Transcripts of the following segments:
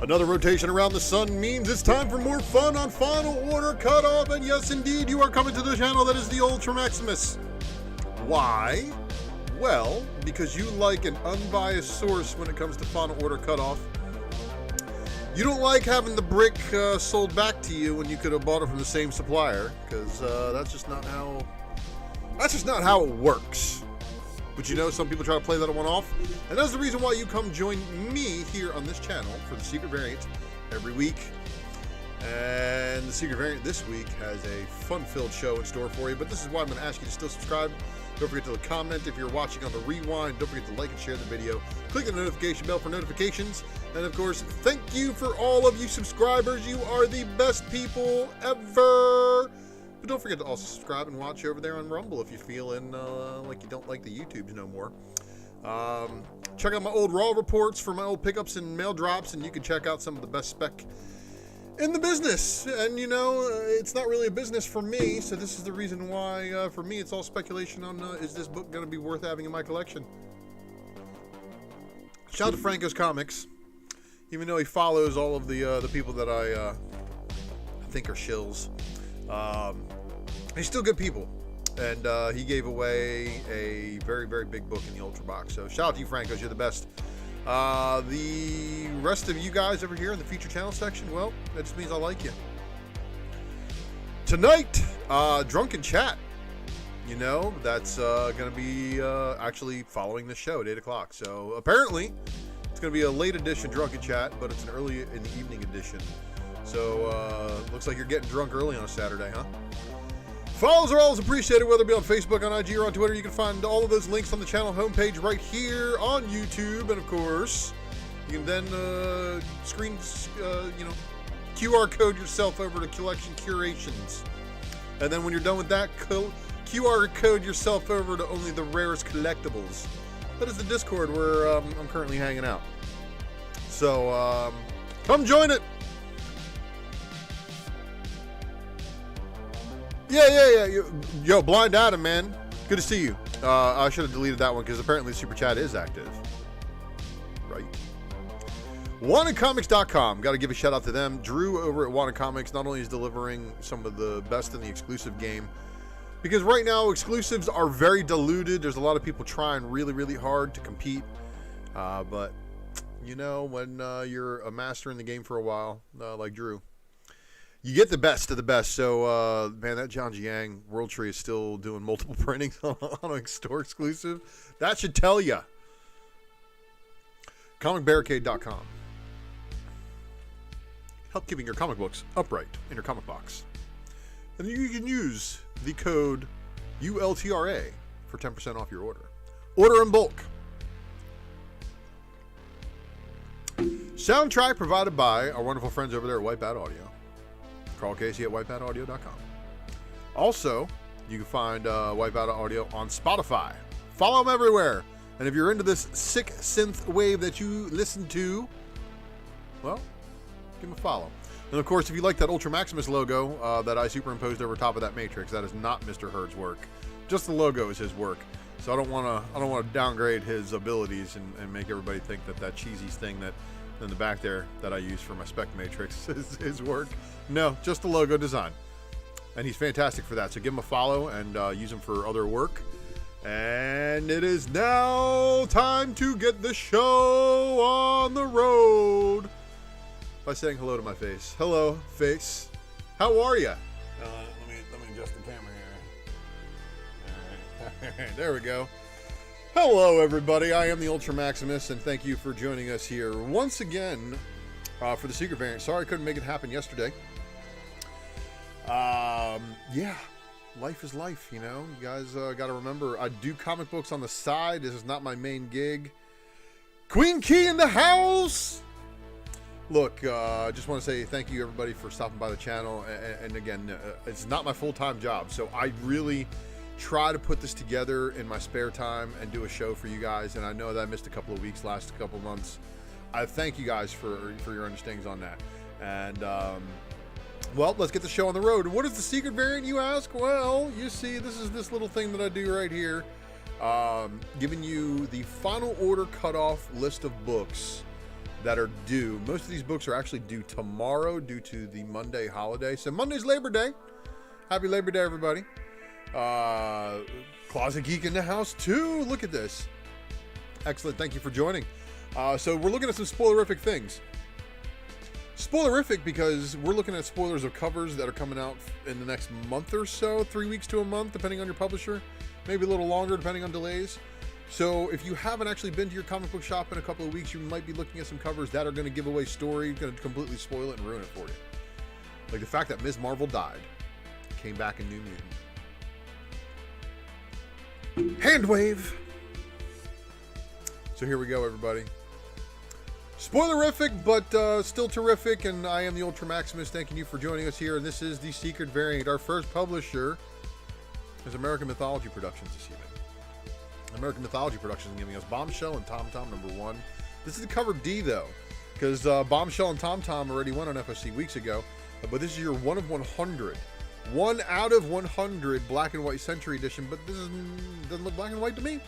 Another rotation around the sun means it's time for more fun on Final Order Cutoff, and yes indeed, you are coming to the channel that is the ULTRAMAXIMUS. Why? Well, because you like an unbiased source when it comes to Final Order Cutoff. You don't like having the brick sold back to you when you could have bought it from the same supplier, because that's just not how it works. But you know, some people try to play that one off, and that's the reason why you come join me here on this channel for the Secret Variant every week. And the Secret Variant this week has a fun-filled show in store for you, but this is why I'm going to ask you to still subscribe. Don't forget to comment if you're watching on the rewind. Don't forget to like and share the video. Click the notification bell for notifications. And of course, thank you for all of you subscribers. You are the best people ever. But don't forget to also subscribe and watch over there on Rumble if you're feeling like you don't like the YouTubes no more. Check out my old raw reports for my old pickups and mail drops, and you can check out some of the best spec in the business. And you know, it's not really a business for me, so this is the reason why for me it's all speculation on is this book going to be worth having in my collection. Shout out to Franco's Comics, even though he follows all of the people that I think are shills. He's still good people, and he gave away a very, very big book in the Ultra box. So shout out to you, Francos, you're the best. The rest of you guys over here in the feature channel section, well, that just means I like you. Tonight, drunken chat. You know, that's going to be actually following the show at 8 o'clock. So apparently, it's going to be a late edition drunken chat, but it's an early in the evening edition. So looks like you're getting drunk early on a Saturday, huh? Follows are always appreciated, whether it be on Facebook, on IG, or on Twitter. You can find all of those links on the channel homepage right here on YouTube. And of course, you can then QR code yourself over to Collection Curations. And then when you're done with that, QR code yourself over to only the rarest collectibles. That is the Discord where I'm currently hanging out. So come join it. Yeah. Yo, Blind Adam, man. Good to see you. I should have deleted that one because apparently Super Chat is active. Right. WantedComics.com. Got to give a shout out to them. Drew over at Wanted Comics not only is delivering some of the best in the exclusive game, because right now exclusives are very diluted. There's a lot of people trying really, really hard to compete. But, you know, when you're a master in the game for a while, like Drew, you get the best of the best. So, man, that John Jiang World Tree is still doing multiple printings on a store exclusive. That should tell you. ComicBarricade.com. Help keeping your comic books upright in your comic box. And you can use the code ULTRA for 10% off your order. Order in bulk. Soundtrack provided by our wonderful friends over there at Wipeout Audio. Carl Casey at wipeoutaudio.com. Also, you can find Wipeout Audio on Spotify. Follow them everywhere. And if you're into this sick synth wave that you listen to, well, give them a follow. And of course, if you like that ULTRAMAXIMUS logo that I superimposed over top of that matrix, that is not Mr. Hurd's work. Just the logo is his work. So I don't want to downgrade his abilities and make everybody think that cheesy thing that in the back there that I use for my spec matrix is his work. No, just the logo design. And he's fantastic for that. So give him a follow and use him for other work. And it is now time to get the show on the road by saying hello to my face. Hello, face. How are you? Let me adjust the camera here. All right. There we go. Hello, everybody. I am the ULTRAMAXIMUS, and thank you for joining us here once again for the Secret Variant. Sorry I couldn't make it happen yesterday. Yeah, life is life, you know. You guys got to remember, I do comic books on the side. This is not my main gig. Queen Key in the house! Look, I just want to say thank you, everybody, for stopping by the channel. And again, it's not my full-time job, so I really try to put this together in my spare time and do a show for you guys. And I know that I missed a couple of weeks, last couple of months. I thank you guys for your understandings on that. And well, let's get the show on the road. What is the Secret Variant, you ask? Well, you see, this is this little thing that I do right here, giving you the Final Order cutoff list of books that are due. Most of these books are actually due tomorrow due to the Monday holiday. So Monday's Labor Day. Happy Labor Day, everybody. Closet Geek in the house too. Look at this. Excellent. Thank you for joining. So we're looking at some spoilerific things. Spoilerific because we're looking at spoilers of covers that are coming out in the next month or so, 3 weeks to a month, depending on your publisher. Maybe a little longer, depending on delays. So if you haven't actually been to your comic book shop in a couple of weeks, you might be looking at some covers that are going to give away story, going to completely spoil it and ruin it for you. Like the fact that Ms. Marvel died, came back in New Mutant. Hand wave! So here we go, everybody. Spoilerific, but still terrific, and I am the ULTRAMAXIMUS, thanking you for joining us here, and this is the secret variant. Our first publisher is American Mythology Productions this evening. American Mythology Productions is giving us Bombshell and Tom Tom #1. This is the cover D, though, because Bombshell and Tom Tom already went on FOC weeks ago, but this is your 1 of 100. 1 out of 100 black and white Century Edition, but this doesn't look black and white to me.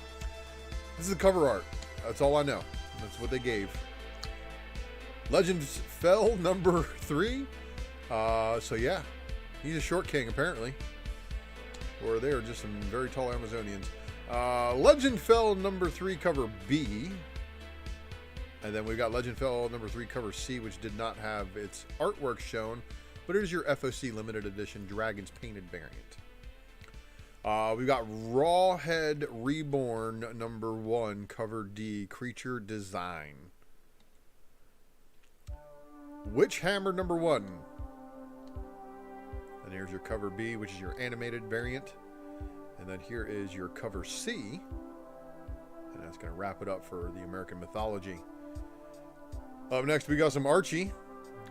This is the cover art. That's all I know. That's what they gave. Legends Fell #3. So yeah, he's a short king apparently, or they are just some very tall Amazonians. Legend Fell #3 cover B, and then we got Legend Fell #3 cover C, which did not have its artwork shown, but it is your FOC limited edition Dragons painted variant. We've got Rawhead Reborn #1 cover D, creature design. Witch Hammer #1. And here's your cover B, which is your animated variant. And then here is your cover C. And that's going to wrap it up for the American Mythology. Up next, we got some Archie,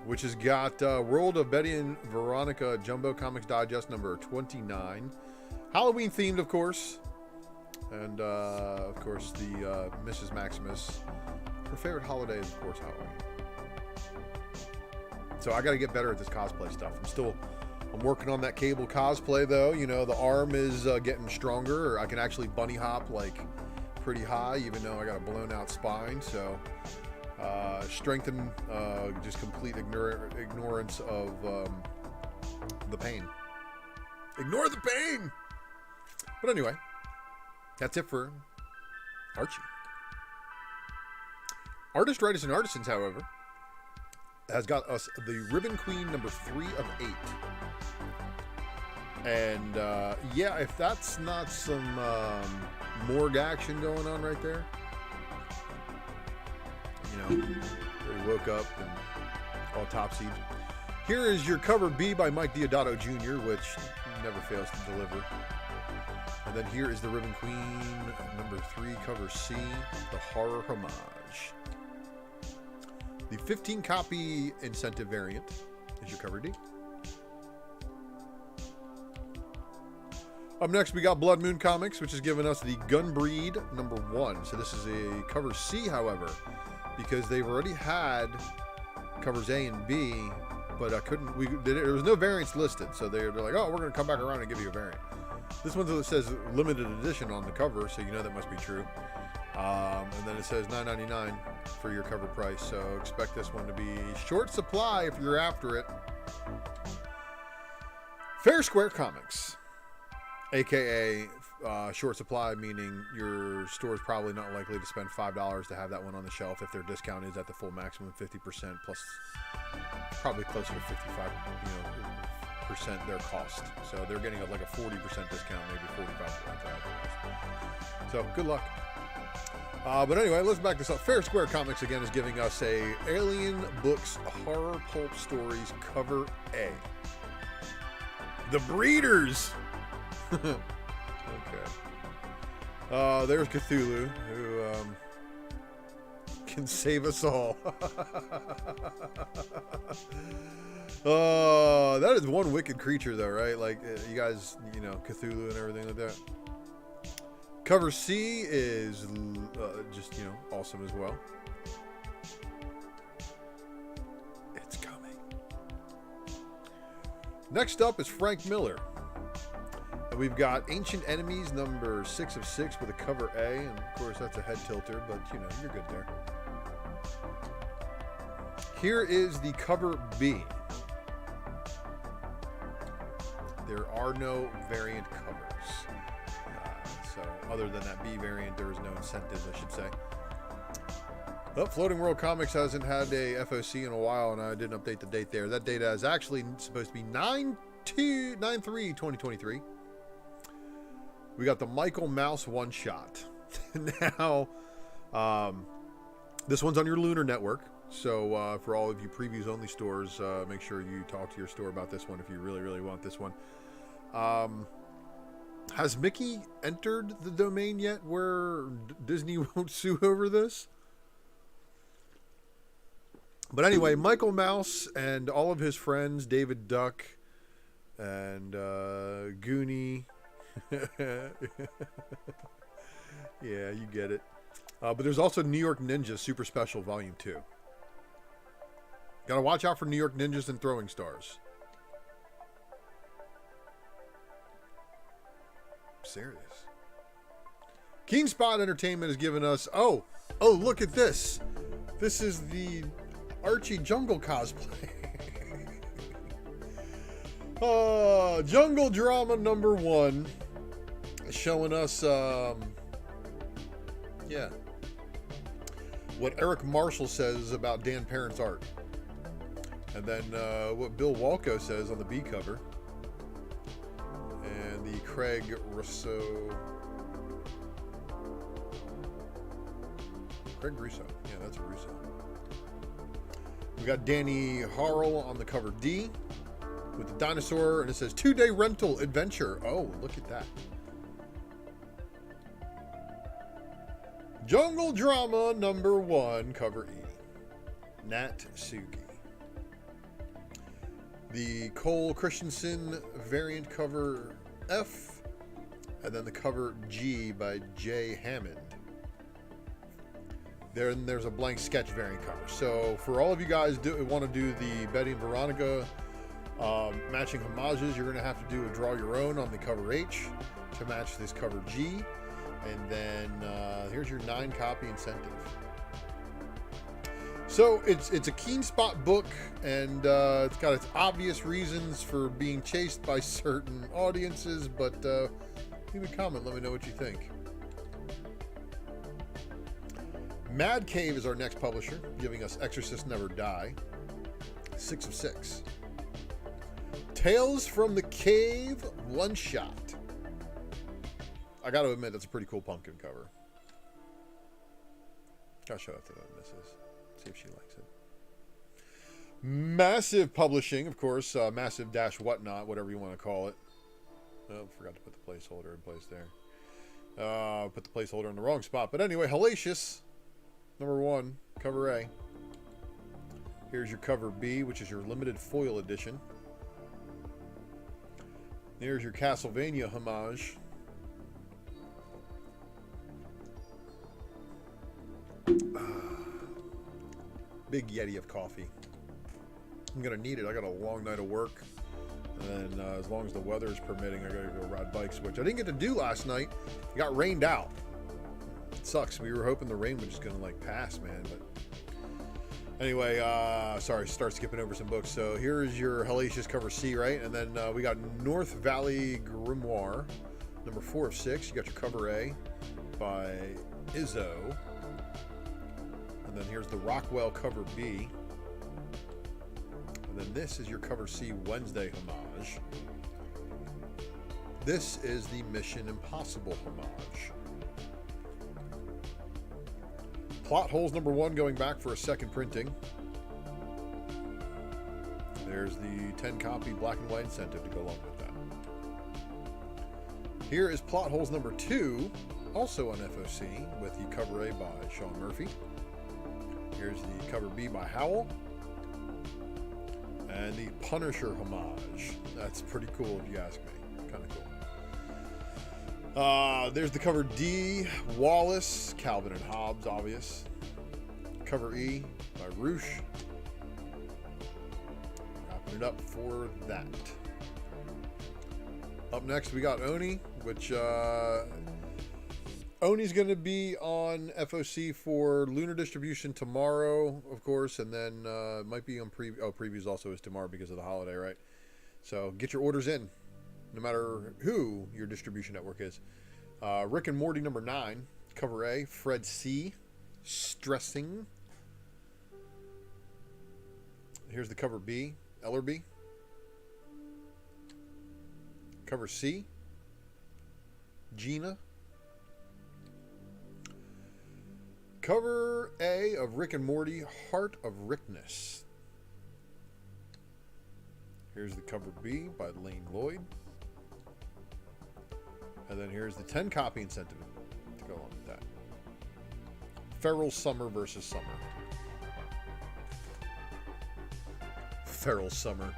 which has got World of Betty and Veronica Jumbo Comics Digest #29. Halloween themed, of course. And, of course, the Mrs. Maximus. Her favorite holiday is, of course, Halloween. So I got to get better at this cosplay stuff. I'm working on that Cable cosplay, though. You know, the arm is getting stronger. Or I can actually bunny hop, like, pretty high, even though I got a blown out spine. So, strengthen just complete ignorance of the pain. Ignore the pain! But anyway, that's it for Archie. Artist, Writers, and Artisans, however, has got us the Ribbon Queen #3 of 8. And yeah, if that's not some morgue action going on right there, you know, where he woke up and autopsied. Here is your cover B by Mike Deodato Jr., which never fails to deliver. And then here is the Ribbon Queen #3 cover C, the horror homage. The 15 copy incentive variant is your cover D. Up next, we got Blood Moon Comics, which has given us the Gunbreed #1. So this is a cover C, however, because they've already had covers A and B, but there was no variants listed. So they're like, oh, we're going to come back around and give you a variant. This one says limited edition on the cover, so you know that must be true. And then it says $9.99 for your cover price, so expect this one to be short supply if you're after it. Fair Square Comics, a.k.a. Short supply, meaning your store is probably not likely to spend $5 to have that one on the shelf if their discount is at the full maximum 50% plus probably closer to 55% their cost. So they're getting like a 40% discount, maybe 45%. So good luck. But anyway, let's back this up. Fair Square Comics again is giving us a Alien Books Horror Pulp Stories cover A. The Breeders. Okay. There's Cthulhu, who can save us all. That is one wicked creature, though, right? Like, you guys, you know, Cthulhu and everything like that. Cover C is just, you know, awesome as well. It's coming. Next up is Frank Miller. And we've got Ancient Enemies number 6 of 6 with a cover A. And of course, that's a head tilter, but you know, you're good there. Here is the cover B. There are no variant covers. So other than that B variant, there is no incentives, I should say. But Floating World Comics hasn't had a FOC in a while, and I didn't update the date there. That date is actually supposed to be 9/3/2023. We got the Michael Mouse one-shot. Now, this one's on your Lunar network. So for all of you previews-only stores, make sure you talk to your store about this one if you really, really want this one. Has Mickey entered the domain yet where Disney won't sue over this? But anyway, Michael Mouse and all of his friends, David Duck and Goonie. Yeah, you get it. But there's also New York Ninja Super Special Volume 2. Gotta watch out for New York Ninjas and Throwing Stars. Serious. Keen Spot Entertainment has given us... Oh, look at this. This is the Archie Jungle cosplay. Jungle Drama #1. Showing us... yeah. What Eric Marshall says about Dan Parent's art. And then what Bill Walco says on the B cover. And the Craig Russo. Yeah, that's a Russo. We got Danny Harrell on the cover D with the dinosaur, and it says 2-day rental adventure. Oh, look at that. Jungle Drama #1, cover E. Nat Sugi. The Cole Christensen variant cover F, and then the cover G by Jay Hammond. Then there's a blank sketch variant cover. So for all of you guys who want to do the Betty and Veronica matching homages, you're going to have to do a draw your own on the cover H to match this cover G. And then here's your 9-copy incentive. So it's a Keen Spot book, and it's got its obvious reasons for being chased by certain audiences, but leave a comment, let me know what you think. Mad Cave is our next publisher, giving us Exorcist Never Die, 6 of 6. Tales from the Cave, one shot. I gotta admit, that's a pretty cool pumpkin cover. Gotta show that to the missus. See if she likes it. Massive Publishing, of course. Massive dash whatnot, whatever you want to call it. Oh, forgot to put the placeholder in place there. Put the placeholder in the wrong spot. But anyway, Hellacious, #1, cover A. Here's your cover B, which is your limited foil edition. Here's your Castlevania homage. Big Yeti of coffee. I'm gonna need it. I got a long night of work, and as long as the weather is permitting, I gotta go ride bikes, which I didn't get to do last night. It got rained out. It sucks. We were hoping the rain was just gonna like pass, man. But anyway, sorry, start skipping over some books. So here is your Hellacious cover C, right? And then we got North Valley Grimoire, #4 of 6. You got your cover A by Izzo. And then here's the Rockwell cover B. And then this is your cover C Wednesday homage. This is the Mission Impossible homage. Plot Holes #1 going back for a second printing. There's the 10-copy black and white incentive to go along with that. Here is Plot Holes #2, also on FOC, with the cover A by Sean Murphy. Here's the cover B by Howell. And the Punisher homage. That's pretty cool if you ask me. Kind of cool. There's the cover D, Wallace, Calvin and Hobbes, obvious. Cover E by Roosh. Wrapping it up for that. Up next we got Oni, which Oni's going to be on FOC for Lunar distribution tomorrow, of course, and then might be on previews also is tomorrow because of the holiday, right? So get your orders in, no matter who your distribution network is. Rick and Morty number 9, cover A, Fred C, stressing. Here's the cover B, Ellerby. Cover C, Gina. Cover A of Rick and Morty, Heart of Rickness. Here's the cover B by Lane Lloyd. And then here's the 10 copy incentive to go along with that. Feral Summer versus Summer. Feral Summer.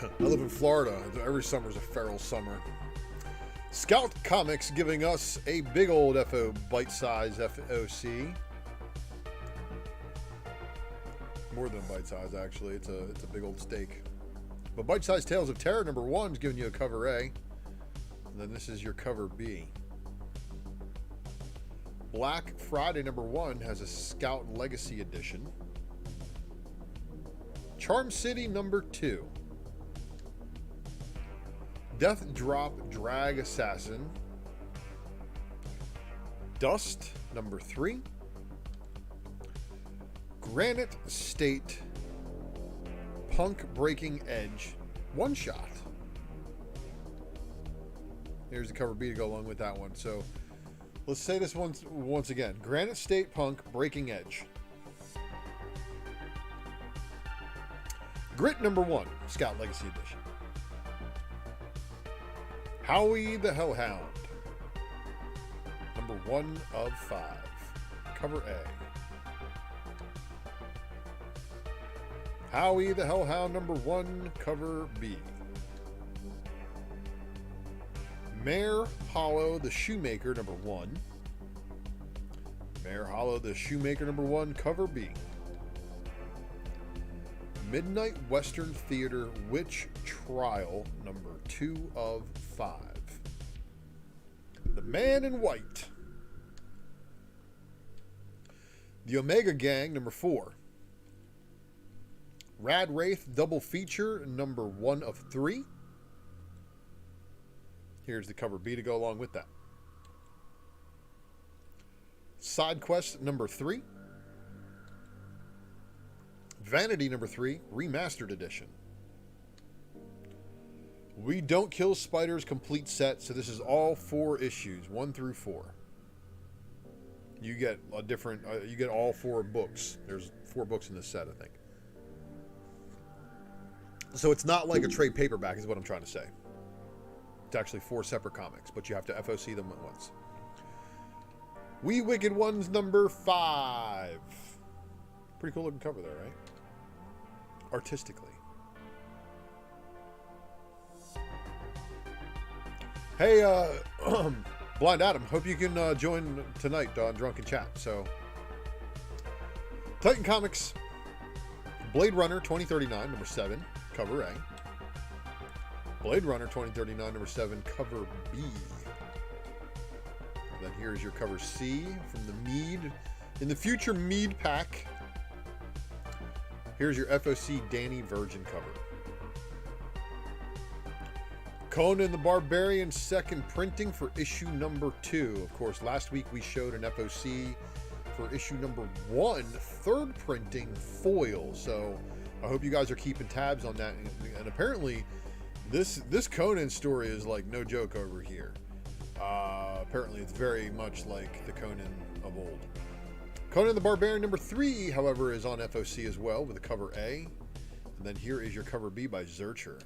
I live in Florida. Every summer's a feral summer. Scout Comics giving us a big old bite-size FOC. More than bite-size, actually. It's a big old steak. But Bite-Size Tales of Terror number 1 is giving you a cover A. And then this is your cover B. Black Friday number 1 has a Scout Legacy edition. Charm City number 2. Death Drop Drag Assassin. Dust number 3. Granite State Punk Breaking Edge one shot. Here's the cover B to go along with that one. So let's say this once again. Granite State Punk Breaking Edge. Grit number 1, Scout Legacy Edition. Howie the Hellhound, number 1 of 5, cover A. Howie the Hellhound, number 1, cover B. Mare Hollow the Shoemaker, number 1. Mare Hollow the Shoemaker, number 1, cover B. Midnight Western Theater Witch Trial, number 2 of 5. The Man in White. The Omega Gang, number 4. Rad Wraith Double Feature, number 1 of 3. Here's the cover B to go along with that. Side Quest number 3. Vanity number 3, Remastered Edition. We Don't Kill Spiders complete set, so this is all 4 issues, 1 through 4. You get a different, you get all 4 books. There's 4 books in this set, I think. So it's not like a trade paperback, is what I'm trying to say. It's actually 4 separate comics, but you have to FOC them at once. We Wicked Ones number 5. Pretty cool looking cover there, right? Artistically. Hey, Blind Adam, hope you can join tonight on Drunken Chat. So, Titan Comics, Blade Runner 2039, number 7, cover A. Blade Runner 2039, number 7, cover B. And then here's your cover C from the Mead. In the future Mead pack, here's your FOC Danny Virgin cover. Conan the Barbarian second printing for issue number 2. Of course, last week we showed an FOC for issue number 1, third printing foil. So I hope you guys are keeping tabs on that. And apparently, this Conan story is like no joke over here. Apparently, it's very much like the Conan of old. Conan the Barbarian number 3, however, is on FOC as well with a cover A. And then here is your cover B by Zurcher.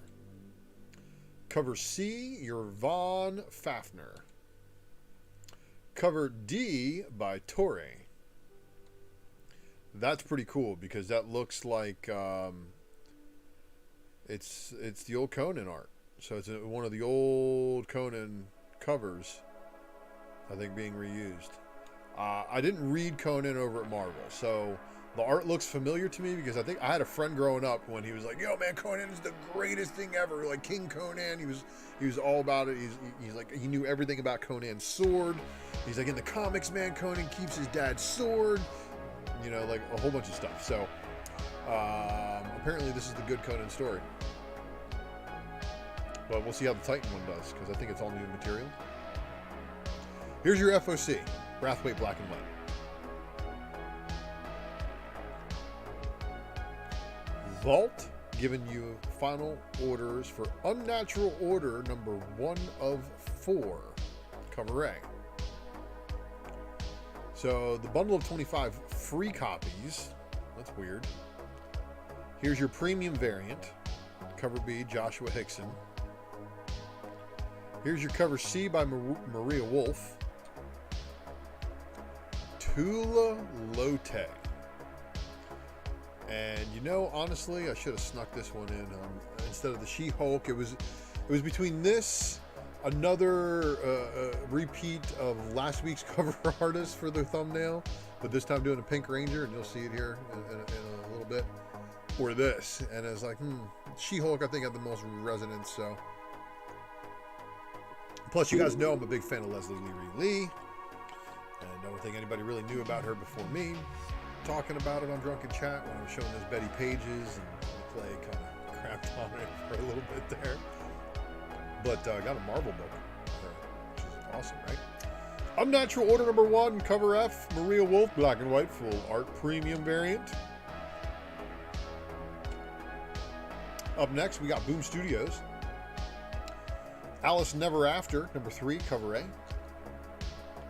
Cover C, your Von Fafner. Cover D by Torre. That's pretty cool because that looks like it's the old Conan art. So it's one of the old Conan covers, I think, being reused. I didn't read Conan over at Marvel, so The art looks familiar to me because I think I had a friend growing up when he was like, "Yo, man, Conan is the greatest thing ever." Like King Conan, he was all about it. He's like, he knew everything about Conan's sword. He's like, in the comics, man, Conan keeps his dad's sword. You know, like a whole bunch of stuff. So apparently, this is the good Conan story. But we'll see how the Titan one does because I think it's all new material. Here's your FOC, Brathwaite Black and White. Vault, giving you final orders for Unnatural Order number 1 of 4, cover A. So the bundle of 25 free copies, that's weird. Here's your premium variant, cover B, Joshua Hickson. Here's your cover C by Maria Wolf. Tula Lote. And you know, honestly, I should have snuck this one in instead of the She-Hulk. It was between this, another repeat of last week's cover artist for the thumbnail, but this time doing a Pink Ranger, and you'll see it here in a little bit, or this. And I was like, She-Hulk I think had the most resonance. So, plus you guys know I'm a big fan of Leslie Lee, and I don't think anybody really knew about her before me. Talking about it on Drunken Chat when I was showing those Betty Pages, and Clay kind of crapped on it for a little bit there. But I got a Marvel book, which is awesome, right? Unnatural Order number 1, cover F, Maria Wolf, black and white, full art premium variant. Up next, we got Boom Studios. Alice Never After, number 3, cover A.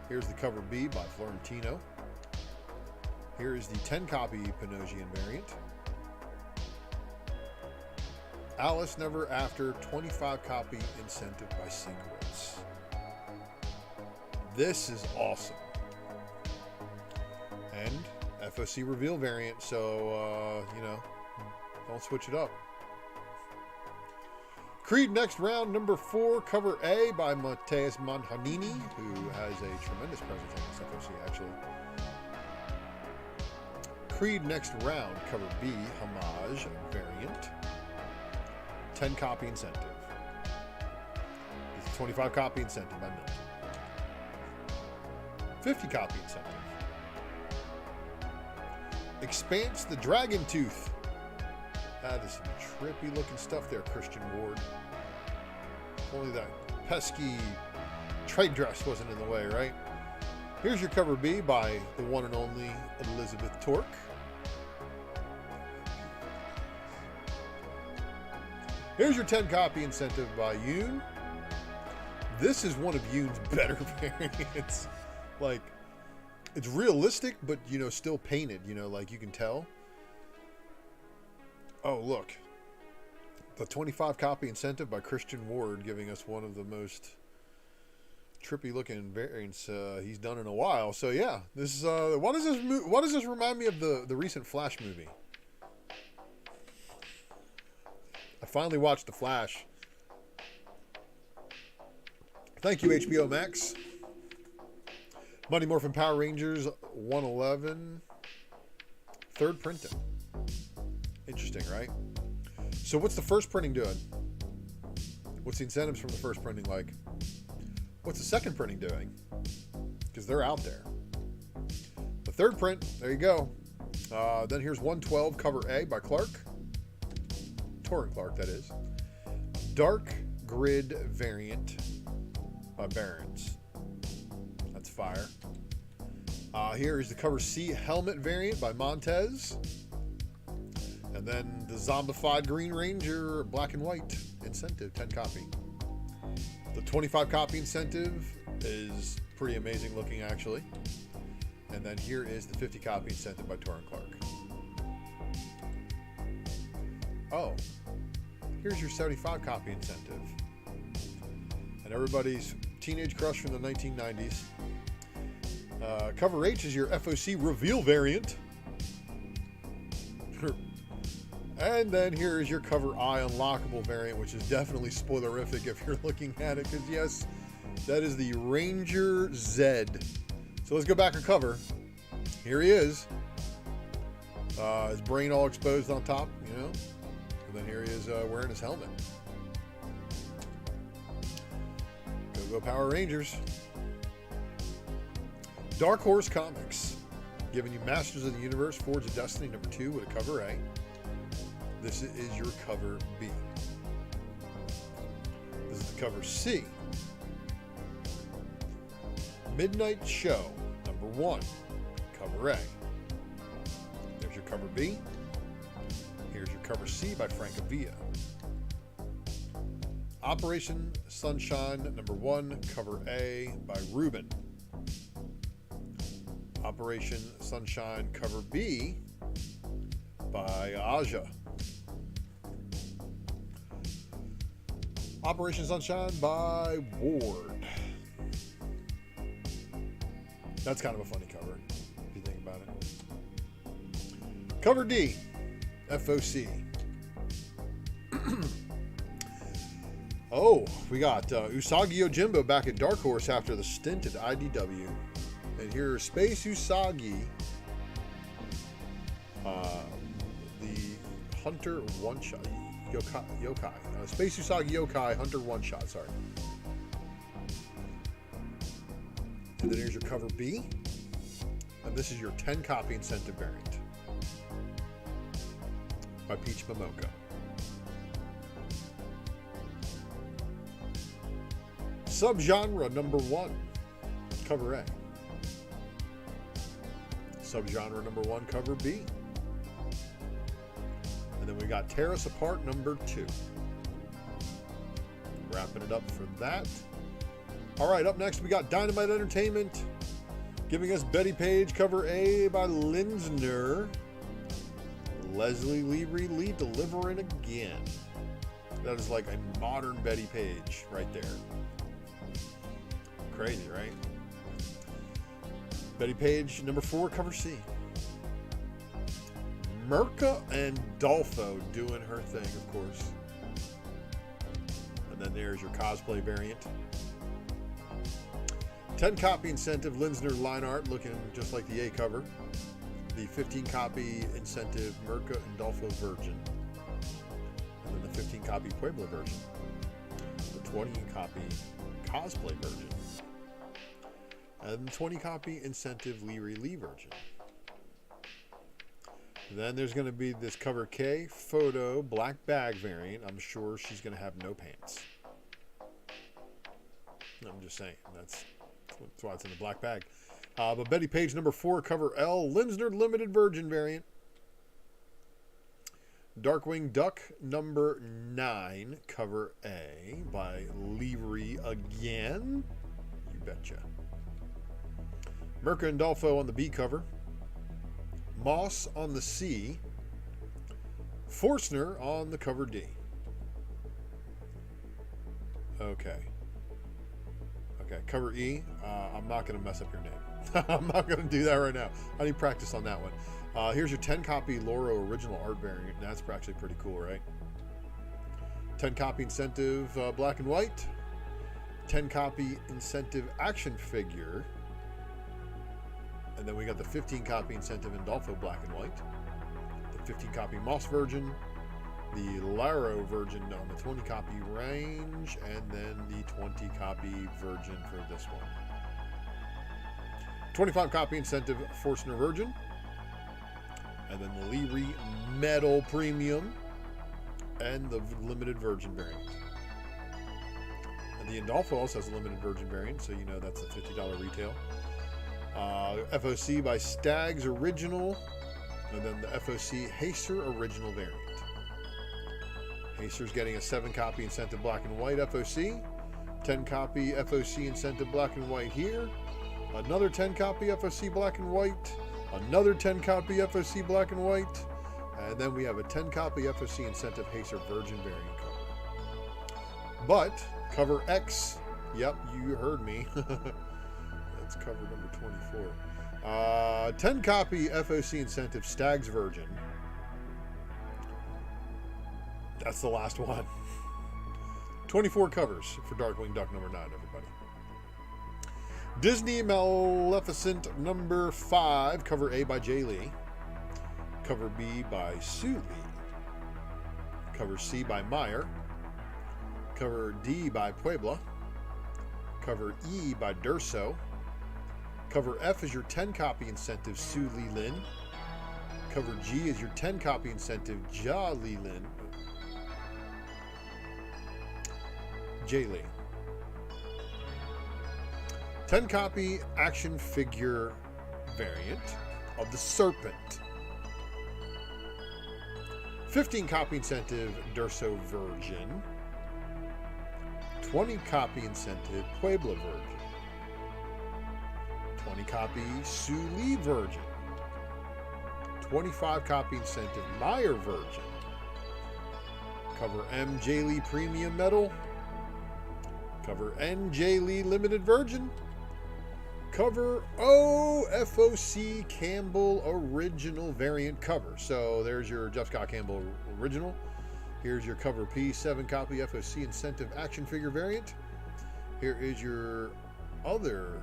Here's the cover B by Florentino. Here is the 10-copy Panosian variant. Alice Never After 25-copy incentive by Synchronous. This is awesome. And FOC reveal variant, so, you know, don't switch it up. Creed Next Round number 4, cover A by Mateus Manhanini, who has a tremendous presence on this FOC, actually. Creed Next Round, cover B, Homage variant. 10-copy incentive. It's a 25-copy incentive by Milton. 50-copy incentive. Expanse the Dragon Tooth. That is some trippy looking stuff there, Christian Ward. If only that pesky trade dress wasn't in the way, right? Here's your cover B by the one and only Elizabeth Torque. Here's your 10-copy incentive by Yoon. This is one of Yoon's better variants. Like, it's realistic, but, you know, still painted, you know, like you can tell. Oh, look. The 25-copy incentive by Christian Ward, giving us one of the most trippy looking variants he's done in a while. So yeah, this is why does this remind me of the recent Flash movie? I finally watched The Flash. Thank you, HBO Max. Mighty Morphin Power Rangers 111. 3rd printing. Interesting, right? So what's the first printing doing? What's the incentives from the first printing like? What's the second printing doing? Because they're out there. The 3rd print, there you go. Then here's 112 cover A by Clark. Torrent Clark, that is. Dark Grid variant by Barons. That's fire. Here is the cover C helmet variant by Montez. And then the zombified Green Ranger black and white incentive, 10-copy. The 25-copy incentive is pretty amazing looking, actually. And then here is the 50-copy incentive by Torrent Clark. Oh, here's your 75-copy incentive. And everybody's teenage crush from the 1990s. Cover H is your FOC reveal variant. And then here is your cover I unlockable variant, which is definitely spoilerific if you're looking at it, because yes, that is the Ranger Z. So let's go back and cover. Here he is. His brain all exposed on top, you know. And then here he is wearing his helmet. Go Power Rangers. Dark Horse Comics, giving you Masters of the Universe, Forge of Destiny #2 with a cover A. This is your cover B. This is the cover C. Midnight Show #1, cover A. There's your cover B. Here's your cover C by Francavilla. Operation Sunshine #1, cover A by Ruben. Operation Sunshine, cover B by Aja. Operation Sunshine by Ward. That's kind of a funny cover, if you think about it. Cover D, FOC. Oh, we got Usagi Yojimbo back at Dark Horse after the stint at IDW. And here's Space Usagi, the Hunter one-shot, Yokai. Space Usagi Yokai, Hunter one-shot, sorry. And then here's your cover B. And this is your 10-copy incentive variant by Peach Momoko. Subgenre #1, cover A. Subgenre #1, cover B. And then we got Tear Us Apart #2. Wrapping it up for that. All right, up next we got Dynamite Entertainment, giving us Betty Page, cover A by Linsner. Leslie Lee delivering again. That is like a modern Betty Page right there. Crazy, right? Betty Page #4, cover C. Mirka and Dolfo doing her thing, of course. And then there's your cosplay variant. 10-copy incentive Linsner line art, looking just like the A cover. The 15-copy incentive Mirka and Dolfo Virgin. And then the 15-copy Puebla version. The 20-copy cosplay version. And 20-copy incentive Lee version. And then there's going to be this cover K photo black bag variant. I'm sure she's going to have no pants. I'm just saying. That's why it's in the black bag. But Betty Page #4, cover L, Linsner limited virgin variant. Darkwing Duck #9, cover A by Leary again. You betcha. Mirka and Dolfo on the B cover. Moss on the C. Forstner on the cover D. Okay, cover E. I'm not going to mess up your name. I'm not going to do that right now. I need practice on that one. Here's your 10-copy Loro original art variant. That's actually pretty cool, right? 10-copy incentive black and white. 10-copy incentive action figure. And then we got the 15-copy incentive Indolfo black and white. The 15-copy Moss version. The Laro version on the 20-copy range. And then the 20-copy version for this one. 25-copy incentive Forstner Virgin. And then the Leary Metal Premium. And the limited Virgin variant. And the Indolfo also has a limited Virgin variant, so you know that's a $50 retail. FOC by Stag's Original. And then the FOC Hacer Original variant. Hacer's getting a 7-copy incentive black and white FOC. 10-copy FOC incentive black and white here. Another 10-copy FOC black and white. Another 10-copy FOC black and white. And then we have a 10-copy FOC incentive Hacer Virgin variant cover. But cover X, yep, you heard me. That's cover number 24. 10-copy FOC incentive Stag's Virgin. That's the last one. 24 covers for Darkwing Duck #9, everybody. Disney Maleficent #5, cover A by Jay Lee. Cover B by Sully. Cover C by Meyer. Cover D by Puebla. Cover E by Durso. Cover F is your 10 copy incentive, Su Li Lin. Cover G is your 10 copy incentive, Jia Li Lin. J Li. 10 copy action figure variant of the Serpent. 15 copy incentive, Durso Virgin. 20 copy incentive, Puebla Virgin. 20 copy Su Li Virgin. 25 copy incentive, Meyer Virgin. Cover M J Lee Premium Metal. Cover N J Lee Limited Virgin. Cover O FOC Campbell Original Variant cover. So there's your Jeff Scott Campbell Original. Here's your cover P 7 copy FOC Incentive Action Figure Variant. Here is your other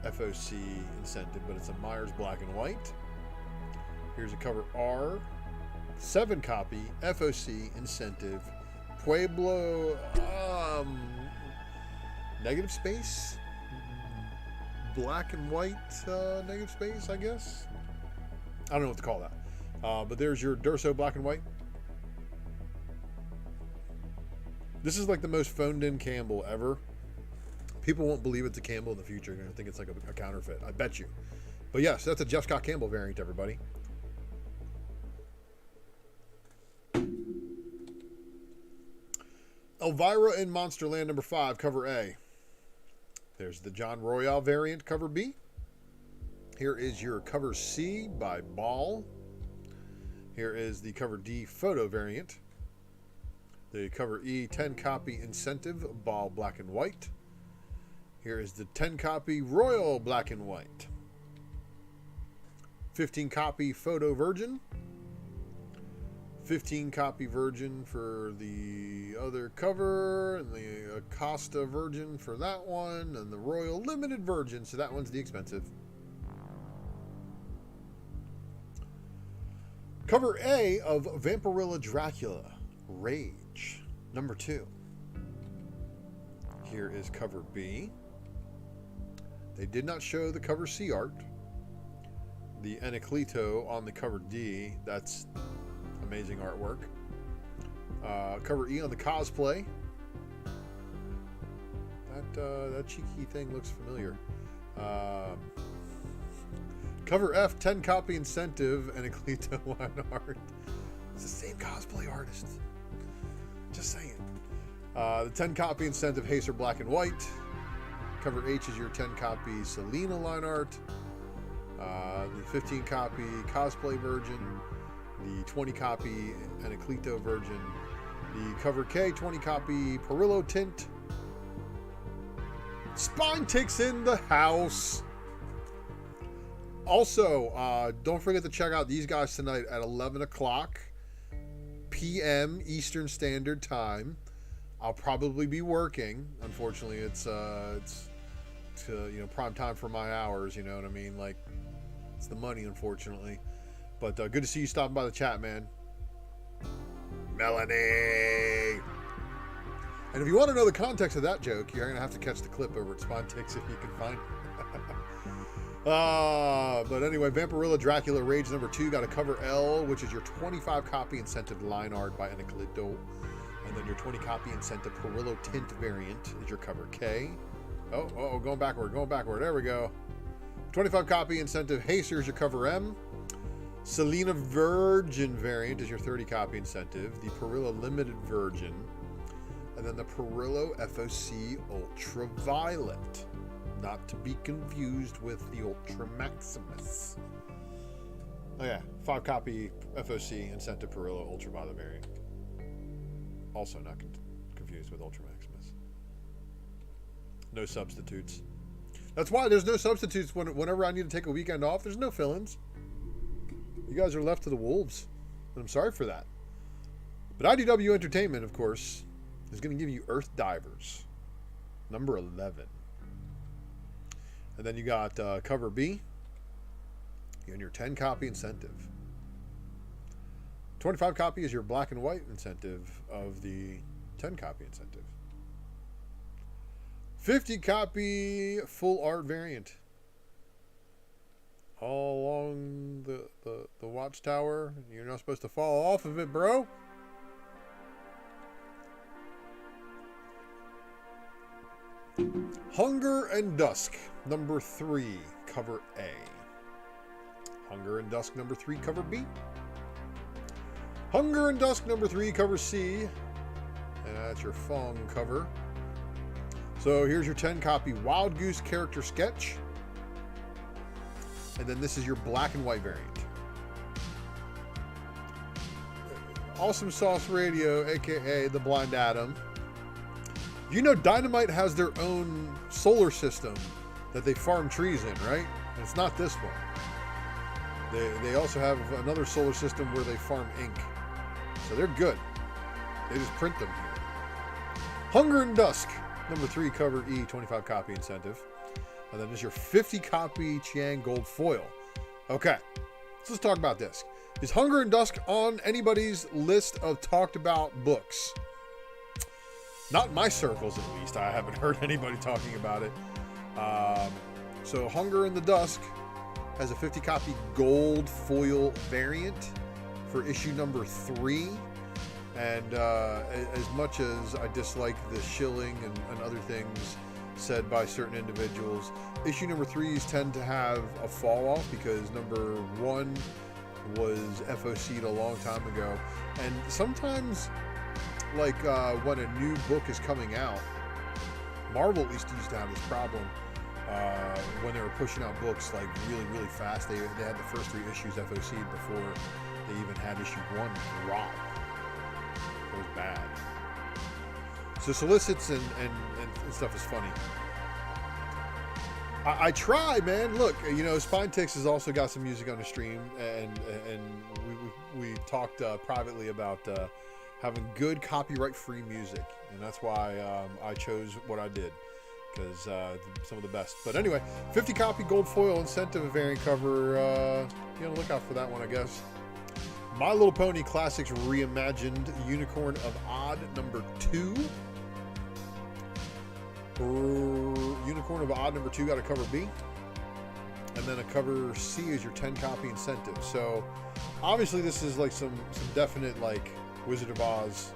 FOC incentive, but it's a Myers Black and White. Here's a cover R 7 copy FOC incentive Pueblo negative space black and white negative space, I guess. I don't know what to call that. But there's your Durso Black and White. This is like the most phoned in Campbell ever. People won't believe it's a Campbell in the future. They're going to think it's like a counterfeit. I bet you. But yes, that's a Jeff Scott Campbell variant, everybody. Elvira in Monsterland number 5, cover A. There's the John Royale variant, cover B. Here is your cover C by Ball. Here is the cover D photo variant. The cover E 10 copy incentive Ball Black and White. Here is the 10 copy Royal Black and White. 15 copy photo Virgin. 15 copy Virgin for the other cover, and the Acosta Virgin for that one, and the Royal Limited Virgin, so that one's the expensive. Cover A of Vampirilla Dracula Rage, number 2. Here is cover B. They did not show the cover C art. The Anacleto on the cover D, that's amazing artwork. Cover E on the cosplay. That cheeky thing looks familiar. Cover F 10 copy incentive and Anacleto line art. It's the same cosplay artist. Just saying. The 10 copy incentive Hacer Black and White. Cover H is your 10 copy Selena line art. The 15 copy cosplay Virgin. The 20 copy Anacleto Virgin. The cover K 20 copy Perillo Tint. Spine Ticks in the house. Also, don't forget to check out these guys tonight at 11 o'clock p.m. Eastern Standard Time. I'll probably be working. Unfortunately, it's prime time for my hours. You know what I mean? Like, it's the money, unfortunately. But good to see you stopping by the chat, man. Melanie. And if you want to know the context of that joke, you're going to have to catch the clip over at Spontics if you can find it. But anyway, Vampirilla Dracula Rage number 2 got a cover L, which is your 25 copy incentive line art by Anacleto. And then your 20 copy incentive Perillo Tint variant is your cover K. Oh, going backward. There we go. 25 copy incentive Hacer is your cover M. Selena Virgin variant is your 30 copy incentive. The Perillo Limited Virgin. And then the Perillo FOC Ultraviolet. Not to be confused with the ULTRAMAXIMUS. Oh yeah, 5 copy FOC incentive Perillo Ultraviolet variant. Also not confused with ULTRAMAXIMUS. No substitutes. That's why there's no substitutes whenever I need to take a weekend off. There's no fill-ins. You guys are left to the wolves. And I'm sorry for that. But IDW Entertainment, of course, is going to give you Earth Divers. Number 11. And then you got cover B. And your 10 copy incentive. 25 copy is your black and white incentive of the 10 copy incentive. 50 copy full art variant. All along the watchtower. You're not supposed to fall off of it, bro. Hunger and Dusk, number 3, cover A. Hunger and Dusk, number 3, cover B. Hunger and Dusk, number 3, cover C. And that's your Fong cover. So here's your 10 copy Wild Goose character sketch. And then this is your black and white variant. Awesome Sauce Radio, a.k.a. the Blind Atom. You know Dynamite has their own solar system that they farm trees in, right? And it's not this one. They also have another solar system where they farm ink. So they're good. They just print them here. Hunger and Dusk, number 3, cover E, 25 copy incentive. And then there's your 50 copy Chiang Gold foil. Okay, so let's talk about this. Is Hunger and Dusk on anybody's list of talked about books? Not in my circles, at least. I haven't heard anybody talking about it. So Hunger in the Dusk has a 50 copy gold foil variant for issue number 3. And as much as I dislike the shilling and other things said by certain individuals, issue number 3s tend to have a fall off because number 1 was FOC'd a long time ago. And sometimes, like when a new book is coming out, Marvel at least used to have this problem when they were pushing out books like really fast. They had the first 3 issues FOC'd before they even had issue 1 drop. It was bad. So solicits and stuff is funny. I try, man. Look, you know, Spinetix has also got some music on the stream, and we talked privately about having good copyright-free music, and that's why I chose what I did, because some of the best. But anyway, 50 copy gold foil incentive variant cover. Be on the lookout for that one, I guess. My Little Pony Classics Reimagined Unicorn of Odd number 2. Unicorn of Odd number 2 got a cover B. And then a cover C is your 10 copy incentive. So obviously this is like some definite like Wizard of Oz.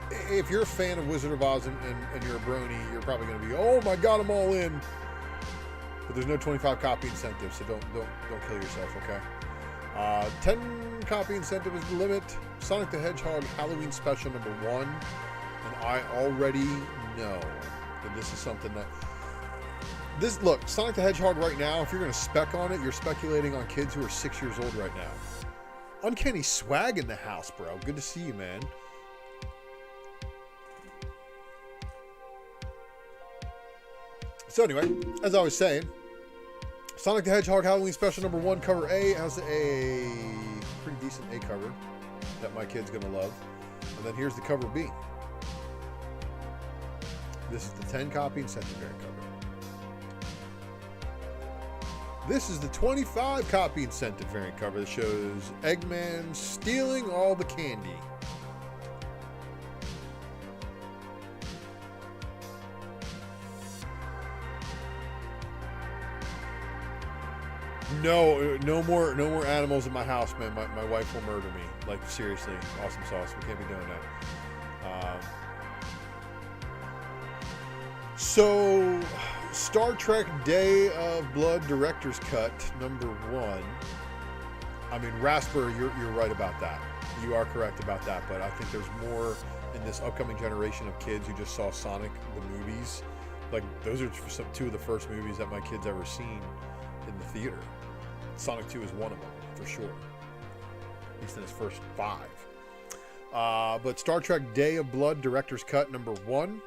If you're a fan of Wizard of Oz and you're a brony, you're probably going to be, oh my god, I'm all in. But there's no 25 copy incentive, so don't kill yourself, okay? 10 copy incentive is the limit. Sonic the Hedgehog Halloween Special number 1. And I already know that this is something that... Look, Sonic the Hedgehog right now, if you're going to spec on it, you're speculating on kids who are 6 years old right now. Uncanny Swag in the house, bro. Good to see you, man. So anyway, as I was saying, Sonic the Hedgehog Halloween Special number 1, cover A, has a pretty decent A cover that my kid's going to love. And then here's the cover B. This is the 10 copy incentive variant cover. This is the 25 copy incentive variant cover that shows Eggman stealing all the candy. No more animals in my house, man. My wife will murder me. Like, seriously, Awesome Sauce. We can't be doing that. So, Star Trek Day of Blood Director's Cut, number 1. I mean, Rasper, you're right about that. You are correct about that, but I think there's more in this upcoming generation of kids who just saw Sonic, the movies. Like, those are two of the first movies that my kid's ever seen in the theater. Sonic 2 is one of them, for sure. At least in his first 5. But Star Trek Day of Blood Director's Cut, number 1.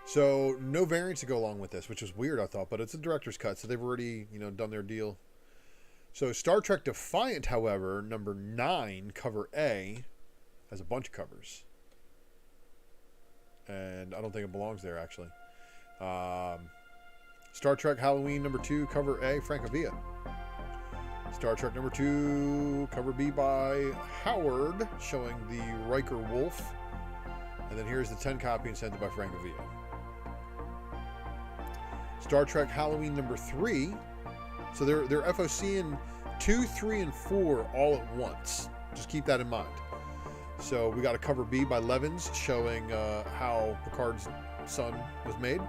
So, no variants to go along with this, which is weird, I thought, but it's a director's cut, so they've already, done their deal. So, Star Trek Defiant, however, number 9, cover A, has a bunch of covers. And I don't think it belongs there, actually. Star Trek Halloween, number 2, cover A, Francavilla. Star Trek number 2, cover B by Howard, showing the Riker Wolf. And then here's the 10 copy incentive by Frank Villa. Star Trek Halloween number 3. So they're FOC in 2, 3, and 4 all at once. Just keep that in mind. So we got a cover B by Levins showing how Picard's son was made.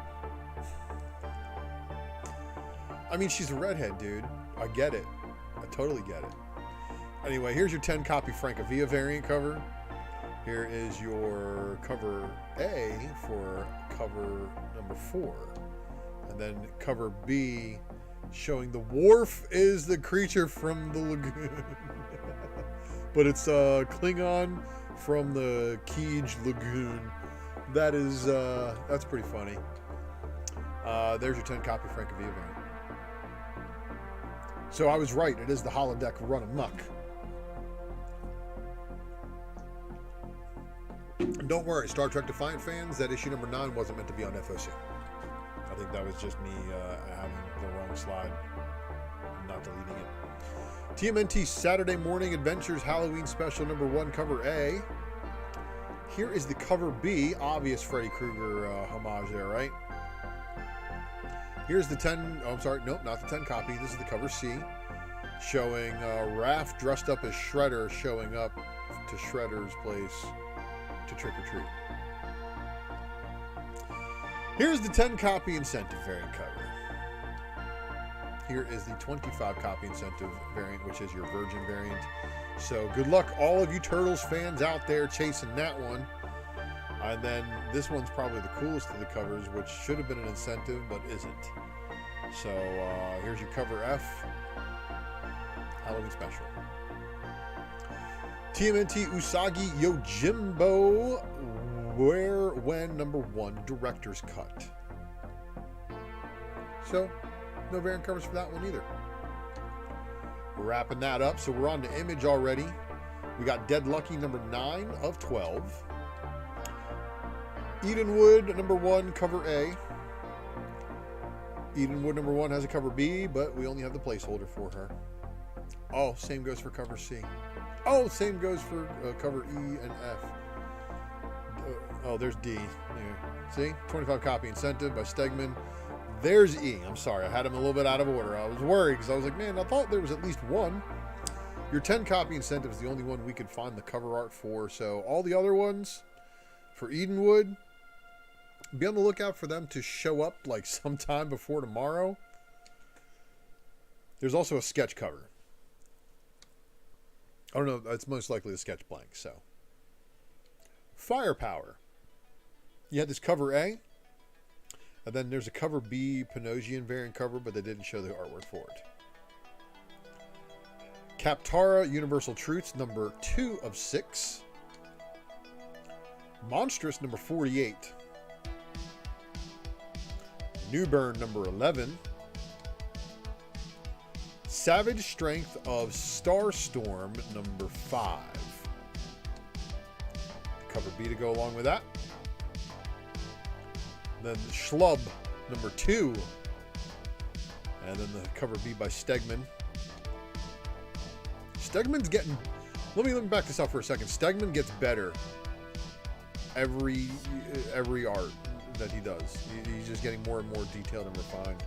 I mean, she's a redhead, dude. I get it. I totally get it. Anyway, here's your 10 copy Francavilla variant cover. Here is your cover A for cover number 4. And then cover B showing the Worf is the creature from the lagoon. But it's Klingon from the Keej Lagoon. That is, that's pretty funny. There's your 10 copy Francavilla variant. So I was right. It is the holodeck run amok. And don't worry, Star Trek Defiant fans, that issue number 9 wasn't meant to be on FOC. I think that was just me having the wrong slide, not deleting it. TMNT Saturday Morning Adventures Halloween Special number 1, cover A. Here is the cover B. Obvious Freddy Krueger homage there, right? Here's the 10, oh, I'm sorry, nope, not the 10 copy. This is the cover C, showing Raph dressed up as Shredder showing up to Shredder's place to trick or treat. Here's the 10 copy incentive variant cover. Here is the 25 copy incentive variant, which is your Virgin variant. So good luck, all of you Turtles fans out there chasing that one. And then this one's probably the coolest of the covers, which should have been an incentive, but isn't. So here's your cover F, Halloween Special. TMNT Usagi Yojimbo, Where, When, number 1, Director's Cut. So, no variant covers for that one either. We're wrapping that up, so we're on to Image already. We got Dead Lucky number 9 of 12. Edenwood number 1, cover A. Edenwood number 1 has a cover B, but we only have the placeholder for her. Oh, same goes for cover C. Oh, same goes for cover E and F. Oh, there's D. Yeah. See? 25 copy incentive by Stegman. There's E. I'm sorry, I had them a little bit out of order. I was worried because I was like, man, I thought there was at least one. Your 10 copy incentive is the only one we could find the cover art for. So all the other ones for Edenwood, be on the lookout for them to show up like sometime before tomorrow. There's also a sketch cover. I don't know. It's most likely the sketch blank. So, Firepower. You had this cover A, and then there's a cover B Panosian variant cover, but they didn't show the artwork for it. Captara Universal Truths number 2 of 6. Monstrous number 48. Newburn number 11. Savage Strength of Starstorm number 5. Cover B to go along with that. Then Schlub number 2. And then the cover B by Stegman. Stegman's getting... Let me back this up for a second. Stegman gets better every art that he does. He's just getting more and more detailed and refined.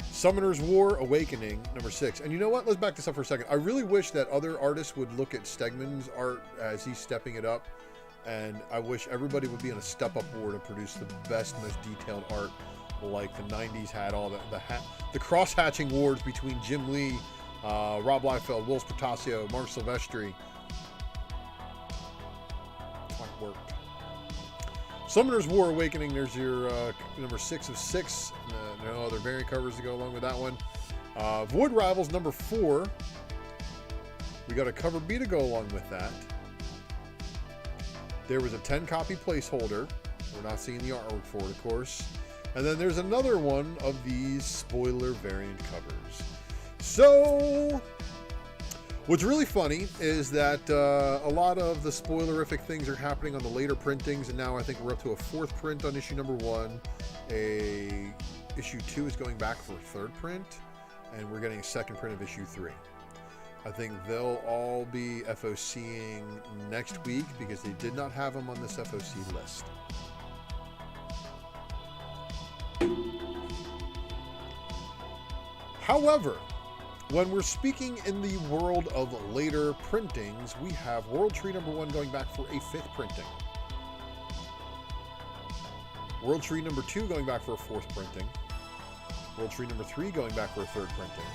Summoner's War Awakening number 6. And you know what? Let's back this up for a second. I really wish that other artists would look at Stegman's art as he's stepping it up. And I wish everybody would be on a step-up war to produce the best, most detailed art, like the 90s had all the cross-hatching wars between Jim Lee, Rob Liefeld, Wills Portacio, Mark Silvestri. It worked. Summoner's War Awakening, there's your number 6 of 6. No other variant covers to go along with that one. Void Rivals number 4. We got a cover B to go along with that. There was a 10 copy placeholder. We're not seeing the artwork for it, of course. And then there's another one of these spoiler variant covers. So, what's really funny is that a lot of the spoilerific things are happening on the later printings, and now I think we're up to a 4th print on issue number 1. Issue 2 is going back for a 3rd print. and we're getting a second print of issue 3. I think they'll all be FOCing next week because they did not have them on this FOC list. However, when we're speaking in the world of later printings, we have World Tree number 1 going back for a 5th printing. World Tree number 2 going back for a 4th printing. World Tree number 3 going back for a 3rd printing.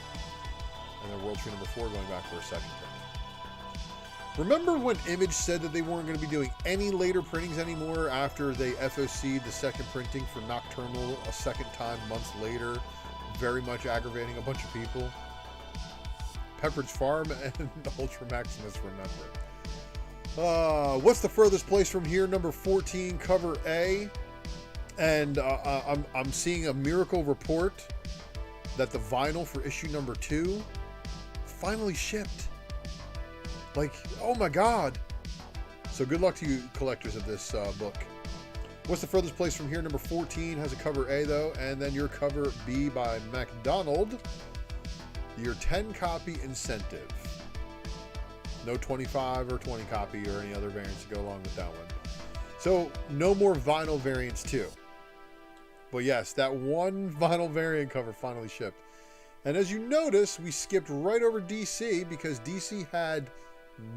And then World Tree number 4 going back for a 2nd printing. Remember when Image said that they weren't going to be doing any later printings anymore after they FOC'd the 2nd printing for Nocturnal a 2nd time months later, very much aggravating a bunch of people? Pepperidge Farm and ULTRAMAXIMUS remember. What's the furthest place from here? Number 14, cover A. And I'm seeing a miracle report that the vinyl for issue number 2 finally shipped. Like, oh my God. So good luck to you collectors of this book. What's the furthest place from here? Number 14 has a cover A though, and then your cover B by McDonald. Your 10 copy incentive. No 25 or 20 copy or any other variants to go along with that one. So no more vinyl variants too. But yes, that one vinyl variant cover finally shipped. And as you notice, we skipped right over DC because DC had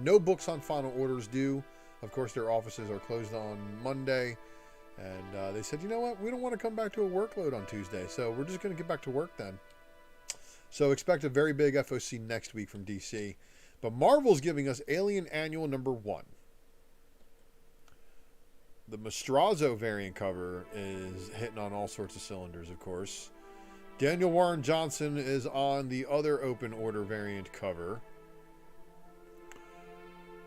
no books on final orders due. Of course, their offices are closed on Monday. And they said, you know what? We don't want to come back to a workload on Tuesday. So we're just going to get back to work then. So expect a very big FOC next week from DC. But Marvel's giving us Alien Annual number 1. The Mastrazo variant cover is hitting on all sorts of cylinders, of course. Daniel Warren Johnson is on the other open order variant cover.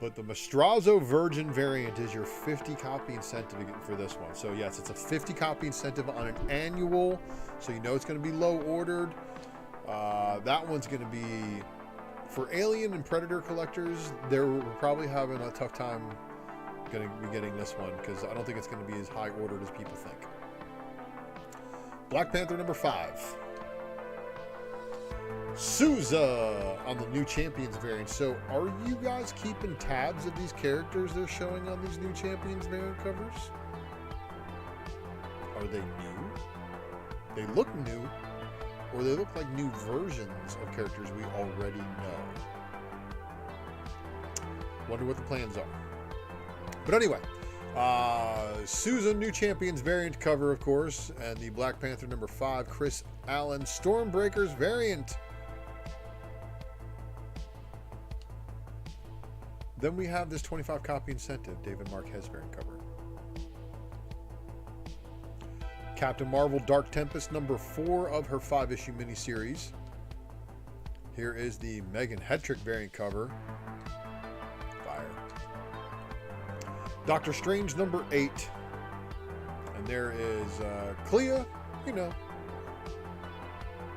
But the Mastrazo Virgin variant is your 50 copy incentive for this one. So yes, it's a 50 copy incentive on an annual. So you know it's going to be low ordered. That one's going to be, for Alien and Predator collectors, they're probably having a tough time going to be getting this one because I don't think it's going to be as high ordered as people think. Black Panther number 5. Souza on the New Champions variant. So are you guys keeping tabs of these characters they're showing on these New Champions variant covers? Are they new? They look new, or they look like new versions of characters we already know. Wonder what the plans are. But anyway, Souza New Champions variant cover, of course, and the Black Panther number 5, Chris Allen Stormbreakers variant. Then we have this 25 copy incentive, David Marquez variant cover. Captain Marvel Dark Tempest number 4 of her 5-issue miniseries. Here is the Megan Hetrick variant cover. Fire. Doctor Strange number 8. And there is Clea, you know,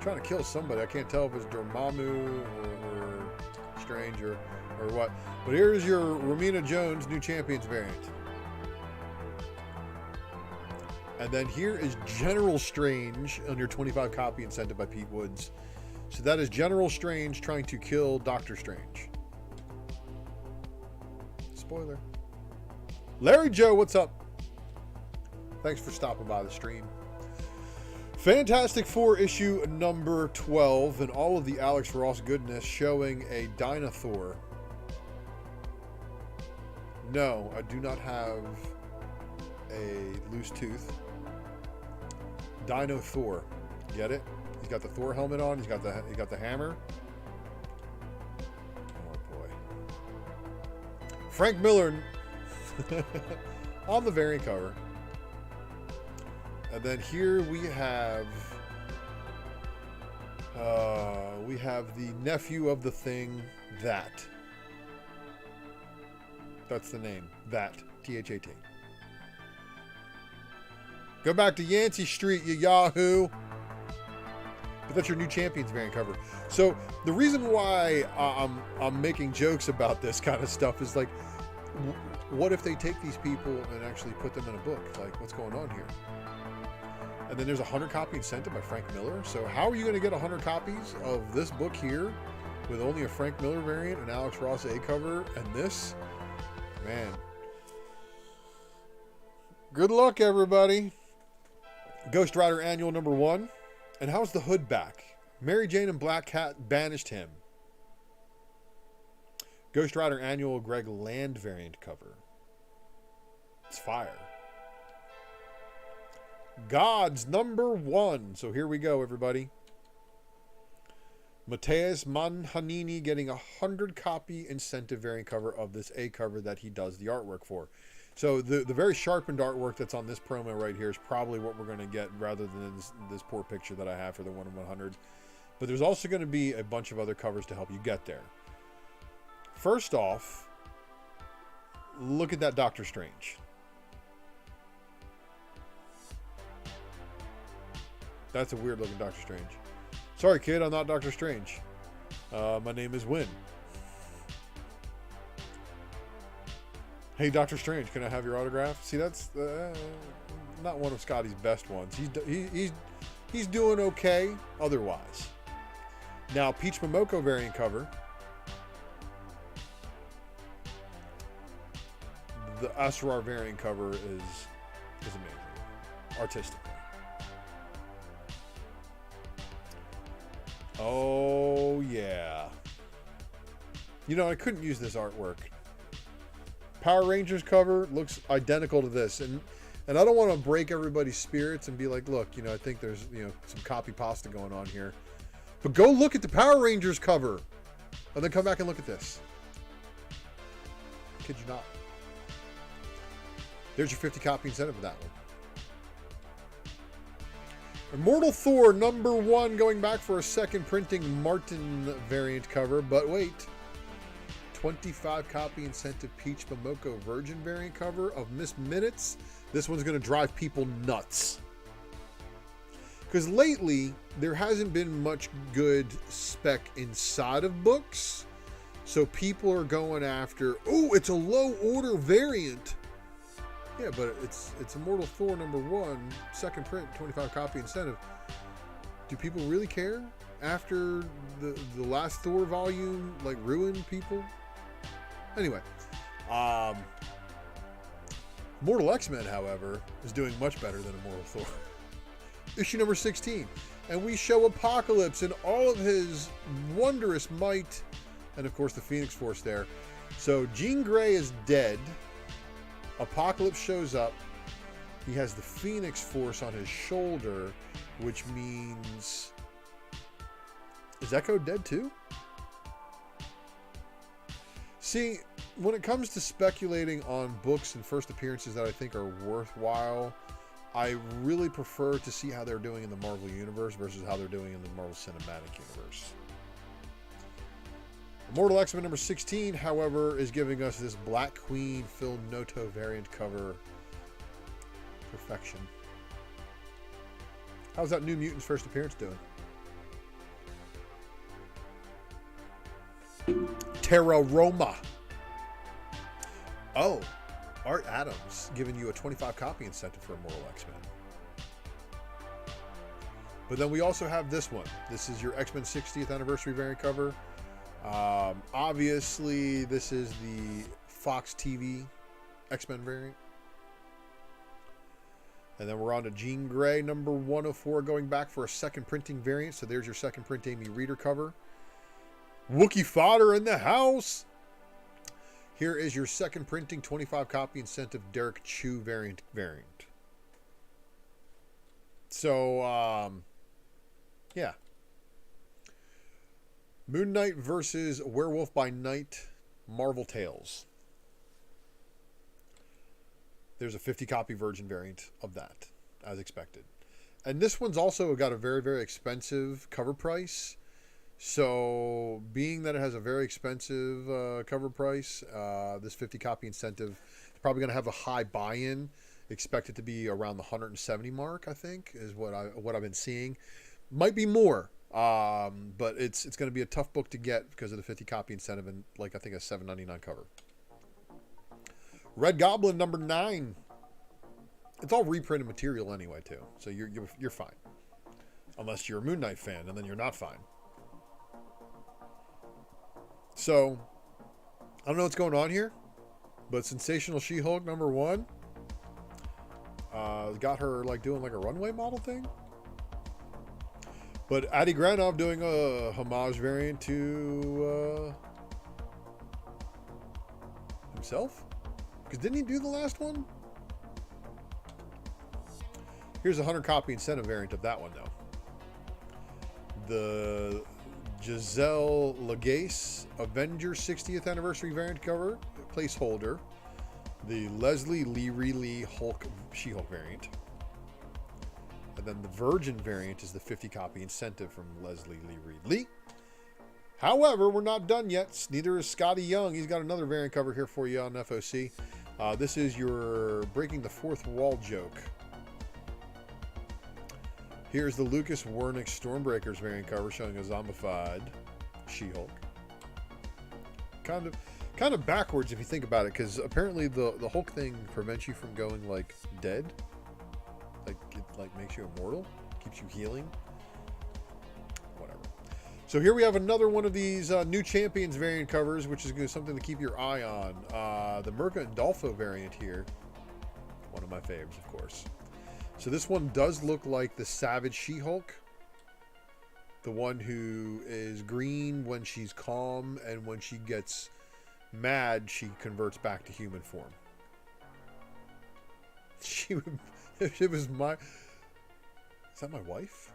trying to kill somebody. I can't tell if it's Dormammu or Strange or what. But here's your Romina Jones New Champions variant. And then here is General Strange on your 25 copy incentive by Pete Woods. So that is General Strange trying to kill Doctor Strange. Spoiler. Larry Joe, what's up? Thanks for stopping by the stream. Fantastic Four issue number 12 and all of the Alex Ross goodness showing a Dinosaur. No, I do not have a loose tooth. Dino Thor. Get it? He's got the Thor helmet on. He's got the hammer. Oh boy. Frank Miller on the variant cover. And then here we have the nephew of the Thing, That. That's the name. That. T-H-A-T. Go back to Yancey Street, you yahoo. But that's your New Champions variant cover. So the reason why I'm making jokes about this kind of stuff is like, what if they take these people and actually put them in a book? Like, what's going on here? And then there's a 100 copy incentive by Frank Miller. So how are you going to get 100 copies of this book here with only a Frank Miller variant, an Alex Ross A cover, and this? Man. Good luck, everybody. Ghost Rider Annual #1. And how's the hood back? Mary Jane and Black Cat banished him. Ghost Rider Annual Greg Land variant cover. It's fire. Gods #1. So here we go, everybody. Mateus Manhanini getting a 100 copy incentive variant cover of this A cover that he does the artwork for. So the very sharpened artwork that's on this promo right here is probably what we're going to get rather than this poor picture that I have for the 1/100. But there's also going to be a bunch of other covers to help you get there. First off, look at that Doctor Strange. That's a weird looking Doctor Strange. Sorry, kid, I'm not Doctor Strange. My name is Win. Hey, Doctor Strange, can I have your autograph? See, that's not one of Scotty's best ones. He's doing okay otherwise. Now, Peach Momoko variant cover. The Asrar variant cover is amazing, artistically. Oh yeah. You know, I couldn't use this artwork. Power Rangers cover looks identical to this, and I don't want to break everybody's spirits and be like, look, you know, I think there's, you know, some copy pasta going on here. But go look at the Power Rangers cover, and then come back and look at this. Kid you not. There's your 50 copy incentive for that one. Immortal Thor #1 going back for a second printing Martin variant cover, but wait. 25 copy incentive Peach Momoko Virgin variant cover of Miss Minutes. This one's going to drive people nuts. Because lately, there hasn't been much good spec inside of books. So people are going after, oh, it's a low order variant. Yeah, but it's Immortal Thor #1, second print, 25 copy incentive. Do people really care after the last Thor volume like ruined people? Anyway, Mortal X-Men, however, is doing much better than Immortal Thor. Issue #16, and we show Apocalypse in all of his wondrous might, and of course the Phoenix Force there. So Jean Grey is dead. Apocalypse shows up. He has the Phoenix Force on his shoulder, which means... Is Echo dead too? See, when it comes to speculating on books and first appearances that I think are worthwhile, I really prefer to see how they're doing in the Marvel Universe versus how they're doing in the Marvel Cinematic Universe. Immortal X-Men #16, however, is giving us this Black Queen Phil Noto variant cover. Perfection. How's that New Mutants first appearance doing? Terra Roma. Oh, Art Adams giving you a 25 copy incentive for Immortal X-Men. But then we also have this one. This is your X-Men 60th anniversary variant cover. Obviously, this is the Fox TV X-Men variant. And then we're on to Jean Grey #104 going back for a second printing variant. So there's your second print Amy Reader cover. Wookiee fodder in the house. Here is your second printing 25 copy incentive Derek Chu variant. So, yeah. Moon Knight versus Werewolf by Night Marvel Tales. There's a 50 copy Virgin variant of that, as expected. And this one's also got a very, very expensive cover price. So, being that it has a very expensive cover price, this 50 copy incentive is probably going to have a high buy-in. Expect it to be around the 170 mark, I think, is what I've been seeing. Might be more, but it's going to be a tough book to get because of the 50 copy incentive and, like, I think a $7.99 cover. Red Goblin #9. It's all reprinted material anyway, too. So you're fine. Unless you're a Moon Knight fan, and then you're not fine. So, I don't know what's going on here, but Sensational She-Hulk #1 got her like doing like a runway model thing. But Adi Granov doing a homage variant to himself? Because didn't he do the last one? Here's a 100 copy incentive variant of that one, though. The Giselle Legace Avenger 60th Anniversary variant cover, placeholder. The Leslie Lee Hulk She-Hulk variant. And then the Virgin variant is the 50 copy incentive from Leslie Lee. However, we're not done yet. Neither is Scotty Young. He's got another variant cover here for you on FOC. This is your breaking the fourth wall joke. Here's the Lucas Wernick Stormbreakers variant cover showing a zombified She-Hulk. Kind of backwards if you think about it, because apparently the Hulk thing prevents you from going like dead. Like it like makes you immortal, keeps you healing. Whatever. So here we have another one of these new Champions variant covers, which is something to keep your eye on. The Mirka and Dolfo variant here. One of my faves, of course. So this one does look like the Savage She-Hulk. The one who is green when she's calm, and when she gets mad, she converts back to human form. If it was my... Is that my wife?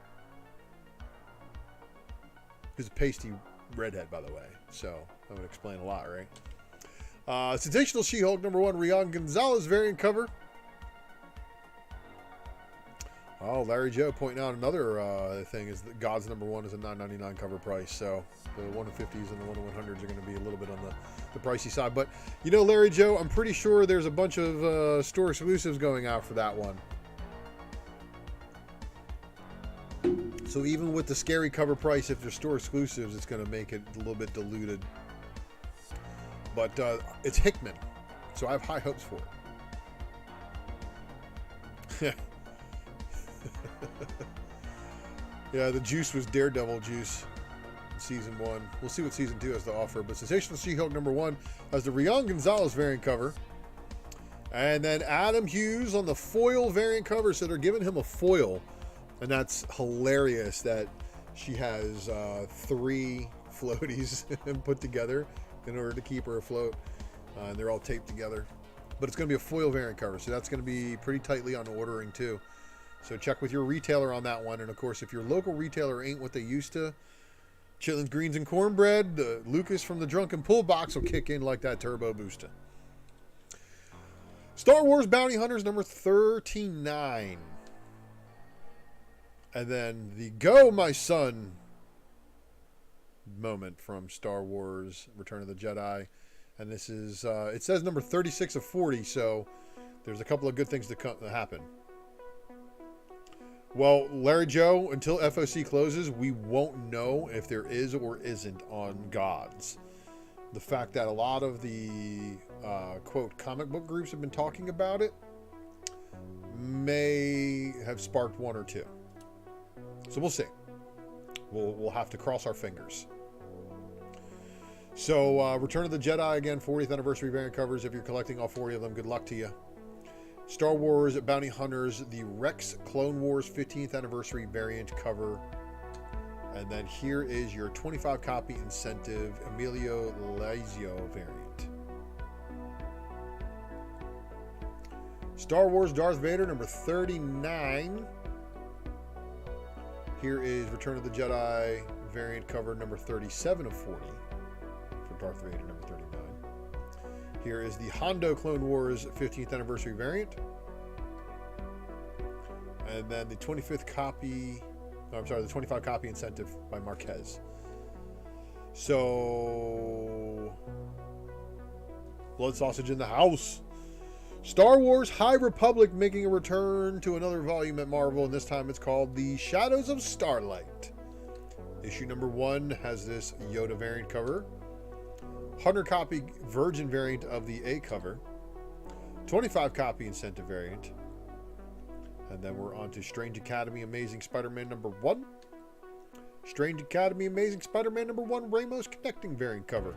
She's a pasty redhead, by the way. So, that would explain a lot, right? Sensational She-Hulk #1, Rian Gonzalez variant cover. Oh, Larry Joe pointing out another thing is that God's #1 is a $9.99 cover price. So the 1 in 50s and the 1 in 100s are going to be a little bit on the pricey side. But, you know, Larry Joe, I'm pretty sure there's a bunch of store exclusives going out for that one. So even with the scary cover price, if there's store exclusives, it's going to make it a little bit diluted. But it's Hickman, so I have high hopes for it. Yeah, the juice was Daredevil juice in season 1. We'll see what season 2 has to offer. But Sensational She-Hulk #1 has the Rian Gonzalez variant cover. And then Adam Hughes on the foil variant cover. So they're giving him a foil. And that's hilarious that she has 3 floaties put together in order to keep her afloat. And they're all taped together. But it's going to be a foil variant cover. So that's going to be pretty tightly on ordering too. So check with your retailer on that one. And, of course, if your local retailer ain't what they used to, Chitlins, Greens, and Cornbread, Lucas from the Drunken Pull Box will kick in like that turbo booster. Star Wars Bounty Hunters #39. And then the Go, My Son moment from Star Wars Return of the Jedi. And this is, it says number 36 of 40, so there's a couple of good things to happen. Well, Larry Joe, until FOC closes, we won't know if there is or isn't on Gods. The fact that a lot of the, quote, comic book groups have been talking about it may have sparked 1 or 2. So we'll see. We'll have to cross our fingers. So, Return of the Jedi, again, 40th anniversary variant covers. If you're collecting all 40 of them, good luck to you. Star Wars Bounty Hunters, the Rex Clone Wars 15th anniversary variant cover. And then here is your 25 copy incentive Emilio Lazio variant. Star Wars Darth Vader #39. Here is Return of the Jedi variant cover #37 of 40 for Darth Vader #39. Here is the Hondo Clone Wars 15th anniversary variant. And then the 25th copy, the 25 copy incentive by Marquez. So, Blood Sausage in the house. Star Wars High Republic making a return to another volume at Marvel, and this time it's called The Shadows of Starlight. Issue #1 has this Yoda variant cover. 100 copy Virgin variant of the A cover. 25 copy incentive variant. And then we're on to Strange Academy Amazing Spider-Man number 1. Strange Academy Amazing Spider-Man number 1 Ramos Connecting variant cover.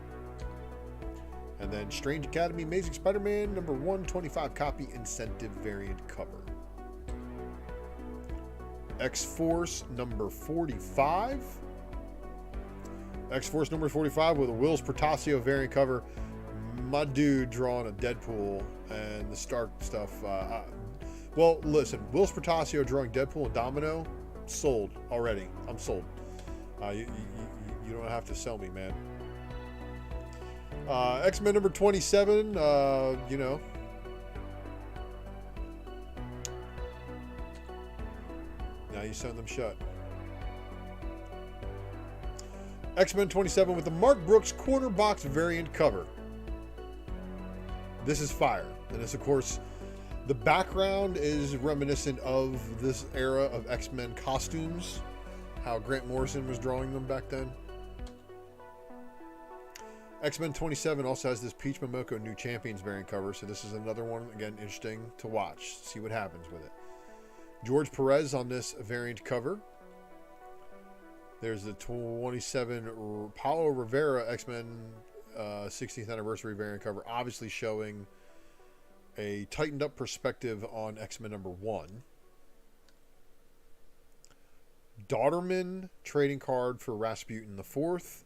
And then Strange Academy Amazing Spider-Man number 1 25 copy incentive variant cover. X-Force number 45. X-Force number 45 with a Wills Portasio variant cover. My dude drawing a Deadpool and the Stark stuff. Well, listen, Wills Portasio drawing Deadpool and Domino, sold already. I'm sold. You don't have to sell me, man. X-Men number 27, you know. Now you send them shut. X-Men 27 with the Mark Brooks corner box variant cover. This is fire. And this, of course, the background is reminiscent of this era of X-Men costumes. How Grant Morrison was drawing them back then. X-Men 27 also has this Peach Momoko New Champions variant cover, so this is another one, again, interesting to watch. See what happens with it. George Perez on this variant cover. There's the 27 Paulo Rivera X-Men 60th Anniversary variant cover, obviously showing a tightened up perspective on X-Men number 1. Daughterman trading card for Rasputin the 4th.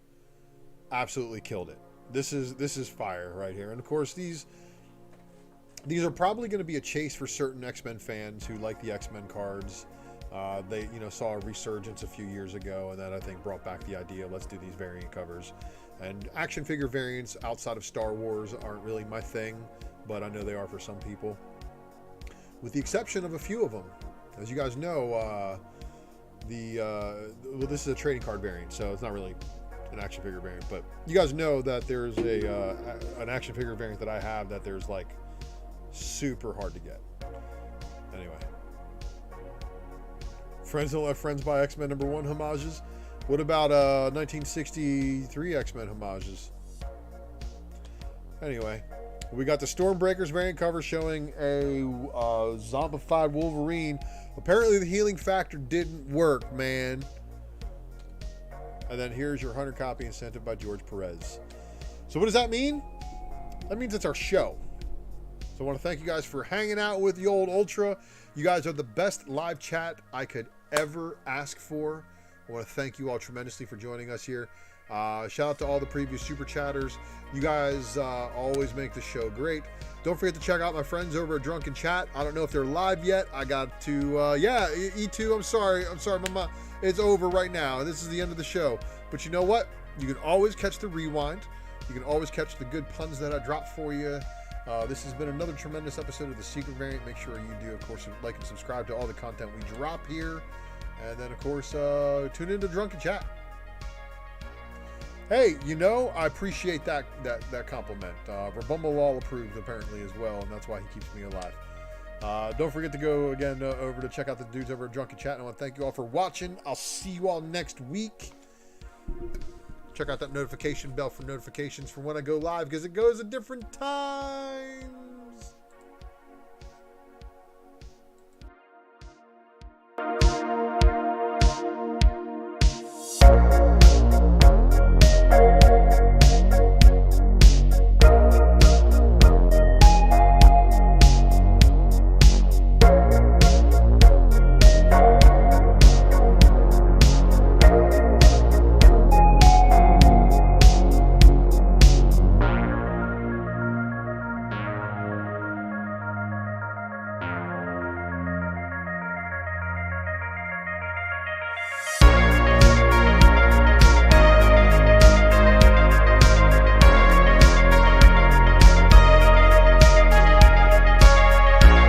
Absolutely killed it. This is fire right here. And of course these are probably going to be a chase for certain X-Men fans who like the X-Men cards. They saw a resurgence a few years ago, and that I think brought back the idea, let's do these variant covers. And action figure variants outside of Star Wars aren't really my thing, but I know they are for some people. With the exception of a few of them. As you guys know, well, this is a trading card variant, so it's not really an action figure variant, but you guys know that there's an action figure variant that I have that there's like super hard to get. Anyway, Friends Don't Let Friends buy X-Men number 1 homages. What about 1963 X-Men homages? Anyway, we got the Stormbreakers variant cover showing a zombified Wolverine. Apparently the healing factor didn't work, man. And then here's your 100 copy incentive by George Perez. So what does that mean? That means it's our show. So I want to thank you guys for hanging out with the old Ultra. You guys are the best live chat I could ever ask for. I want to thank you all tremendously for joining us here. Shout out to all the previous super chatters. You guys always make the show great. Don't forget to check out my friends over at Drunken Chat. I don't know if they're live yet. I got to, yeah, E2, I'm sorry, Mama. It's over right now. This is the end of the show. But you know what? You can always catch the rewind. You can always catch the good puns that I dropped for you. This has been another tremendous episode of The Secret Variant. Make sure you do, of course, like and subscribe to all the content we drop here. And then, of course, tune into Drunken Chat. Hey, I appreciate that compliment. Rabumbalal approved apparently as well, and that's why he keeps me alive. Don't forget to go again over to check out the dudes over at Drunken Chat. And I want to thank you all for watching. I'll see you all next week. Check out that notification bell for notifications for when I go live, because it goes a different time.